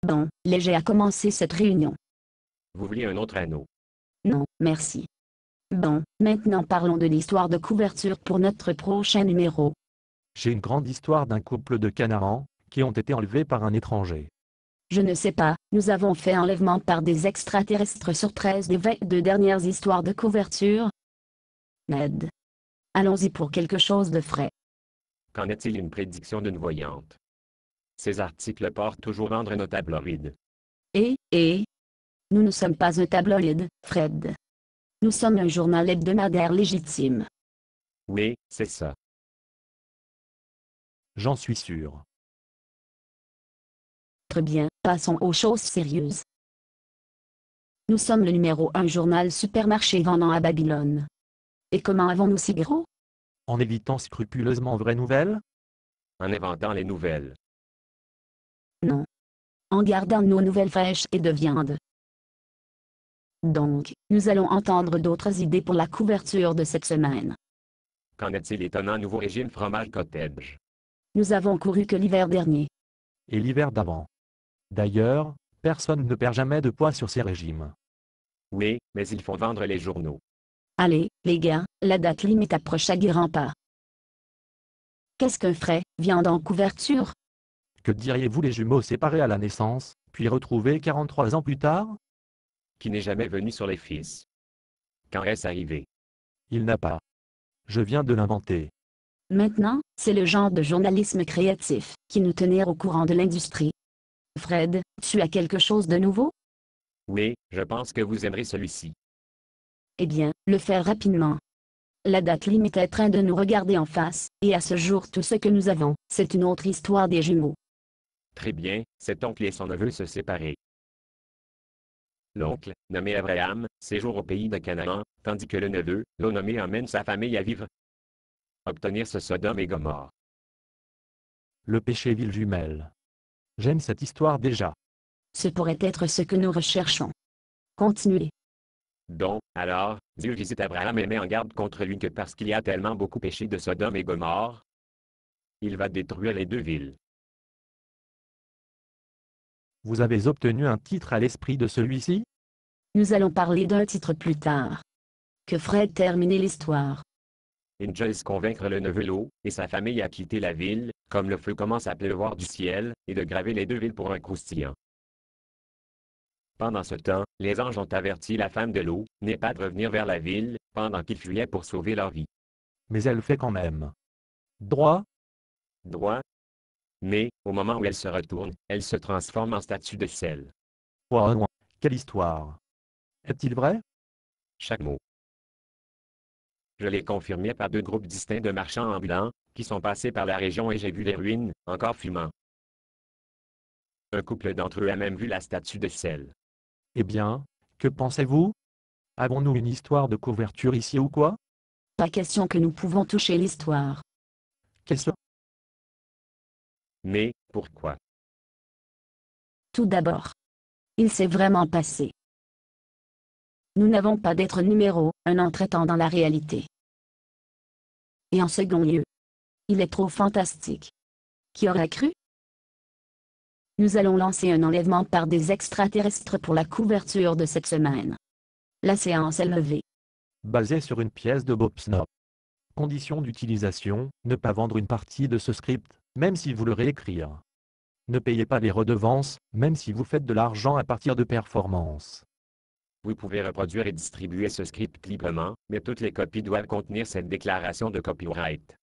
Bon, Léger a commencé cette réunion. Vous voulez un autre anneau? Non, merci. Bon, maintenant parlons de l'histoire de couverture pour notre prochain numéro. J'ai une grande histoire d'un couple de Canaans, qui ont été enlevés par un étranger. Je ne sais pas, nous avons fait enlèvement par des extraterrestres sur 13 des 22 dernières histoires de couverture. Ned. Allons-y pour quelque chose de frais. Qu'en est-il une prédiction d'une voyante? Ces articles portent toujours vendre nos tabloïds. Nous ne sommes pas un tabloïd, Fred. Nous sommes un journal hebdomadaire légitime. Oui, c'est ça. J'en suis sûr. Très bien, passons aux choses sérieuses. Nous sommes le numéro 1 journal supermarché vendant à Babylone. Et comment avons-nous si gros? En évitant scrupuleusement vraies nouvelles? En inventant les nouvelles. Non. En gardant nos nouvelles fraîches et de viande. Donc, nous allons entendre d'autres idées pour la couverture de cette semaine. Qu'en est-il étonnant nouveau régime fromage cottage? Nous avons couru que l'hiver dernier. Et l'hiver d'avant. D'ailleurs, personne ne perd jamais de poids sur ces régimes. Oui, mais il faut vendre les journaux. Allez, les gars, la date limite approche à grands pas. Qu'est-ce qu'un frais, viande en couverture? Que diriez-vous les jumeaux séparés à la naissance, puis retrouvés 43 ans plus tard? Qui n'est jamais venu sur les fils? Quand est-ce arrivé? Il n'a pas. Je viens de l'inventer. Maintenant, c'est le genre de journalisme créatif qui nous tenait au courant de l'industrie. Fred, tu as quelque chose de nouveau? Oui, je pense que vous aimerez celui-ci. Eh bien, le faire rapidement. La date limite est en train de nous regarder en face, et à ce jour tout ce que nous avons, c'est une autre histoire des jumeaux. Très bien, cet oncle et son neveu se séparaient. L'oncle, nommé Abraham, séjourne au pays de Canaan, tandis que le neveu, l'eau nommé, emmène sa famille à vivre. Obtenir ce Sodome et Gomorrhe. Le péché ville jumelle. J'aime cette histoire déjà. Ce pourrait être ce que nous recherchons. Continuez. Donc, alors, Dieu visite Abraham et met en garde contre lui que parce qu'il y a tellement beaucoup péché de Sodome et Gomorrhe, il va détruire les deux villes. Vous avez obtenu un titre à l'esprit de celui-ci? Nous allons parler d'un titre plus tard. Que Fred termine l'histoire. Et Joyce convaincre le neveu Lot et sa famille à quitter la ville, comme le feu commence à pleuvoir du ciel, et de graver les deux villes pour un croustillant. Pendant ce temps, les anges ont averti la femme de Lot, n'est pas de revenir vers la ville, pendant qu'ils fuyaient pour sauver leur vie. Mais elle fait quand même. Droit? Droit. Mais, au moment où elle se retourne, elle se transforme en statue de sel. Ouah, quelle histoire. Est-il vrai? Chaque mot. Je l'ai confirmé par deux groupes distincts de marchands ambulants, qui sont passés par la région et j'ai vu les ruines, encore fumant. Un couple d'entre eux a même vu la statue de sel. Eh bien, que pensez-vous? Avons-nous une histoire de couverture ici ou quoi? Pas question que nous pouvons toucher l'histoire. Qu'est-ce? Mais, pourquoi? Tout d'abord. Il s'est vraiment passé. Nous n'avons pas d'être numéro 1 en traitant dans la réalité. Et en second lieu. Il est trop fantastique. Qui aurait cru? Nous allons lancer un enlèvement par des extraterrestres pour la couverture de cette semaine. La séance est levée. Basé sur une pièce de Bob Snow. Condition d'utilisation, ne pas vendre une partie de ce script, même si vous le réécrire. Ne payez pas les redevances, même si vous faites de l'argent à partir de performances. Vous pouvez reproduire et distribuer ce script librement, mais toutes les copies doivent contenir cette déclaration de copyright.